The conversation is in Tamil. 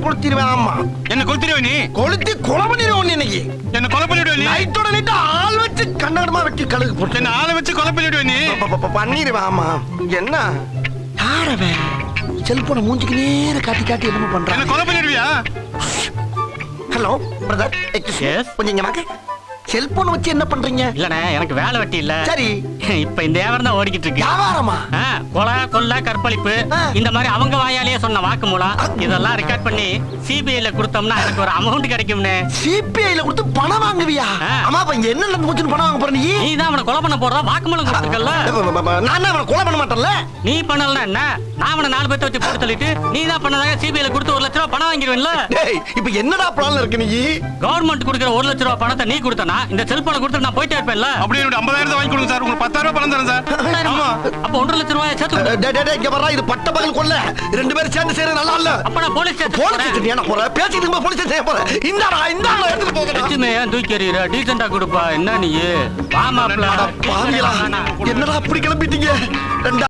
கொளுத்திடுவேன். ஆமா, என்ன கொளுத்திடுவே நீ? கொளுத்தி கொலை பண்ணிடுவோம் இன்னைக்கு. என்ன கொலை பண்ணிடுவே நீ? நைட்டோட நைட்டு ஆள் வச்சு கண்ணாடமா வெட்டி கழுகு போட்டு என்ன ஆளை வச்சு கொலை பண்ணிடுவே நீ? பண்ணிடுவேன். ஆமா, என்ன யாரவன் செல்போனை மூஞ்சிக்கு நேர காட்டி காட்டி என்ன என்ன பண்றான்? கொலை பண்ணிடுவியா? Hello brother, Yes. கொஞ்சம் இங்க வாங்க. செல்போன் வச்சு என்ன பண்றீங்க? இல்லண்ணே, எனக்கு வேலை வெட்டி இல்ல. சரி, இப்ப இந்த வியாபாரம் தான் ஓடிக்கிட்டு இருக்கு. வியாபாரமா? கொலை கொள்ளை கற்பழிப்பு ஆ. இந்த மாதிரி அவங்க வாயாலேயே சொன்ன வாக்கு மூலம் இதெல்லாம் ரெக்கார்ட் பண்ணி சிபிஐல கொடுத்தோம்னா எனக்கு ஒரு அமௌண்ட் கிடைக்கும்னே. சிபிஐல கொடுத்து பணம் வாங்குவியா? ஆ. ஆமா, அப்ப இங்க என்ன நடந்து போச்சுன்னு பணம் வாங்க போற நீ? நீ தான் அவனை கொலை பண்ண போறதா வாக்கு மூலம் கொடுத்துருக்கல. நான் அவனை கொலை பண்ண மாட்டேன்ல. நீ பண்ணலன்னா என்ன? நான் அவனை 4 பேர்த்த வச்சு போட்டு சொல்லிட்டு நீ தான் பண்ணதாக சிபிஐல கொடுத்து 1 லட்ச ரூபாய் பணம் வாங்கிடுவேன்ல. டேய், இப்ப என்னடா பிளான்ல இருக்கு நீ? கவர்மெண்ட் கொடுக்குற 1 லட்ச ரூபாய் பணத்தை நீ கொடுத்தனா இந்த செல்போனை கொடுத்து நான் போயிட்டே இருப்பேன்ல. அப்படியே 50,000 வாங்கி கொடுங்க சார். உங்களுக்கு 10,000 பணம் தரேன் சார். ஆமா, அப்ப 1.5 லட்ச ரூபாய் சேர்த்து கொடு. டேய், இங்க வர்றா, இது பட்ட பகல் கொல்ல. ரெண்டு பேரும் சேர்ந்து செய்யறது நல்லா இல்ல. அப்ப நான் போலீஸ் போலீஸ் ஸ்டேஷன் ஸ்டேஷன் ஏன் போற? பேசிட்டு இருக்கும்போது போலீஸ் ஸ்டேஷன் போற. இந்தாடா எடுத்துட்டு போங்கடா. லட்சுமி ஏன் தூக்கி எறிகிற? டீசெண்டா கொடுப்பா. என்ன நீ? வா மாப்ள. அட பாவிகளா, என்னடா அப்படி கிளம்பிட்டீங்க? ரெண்டா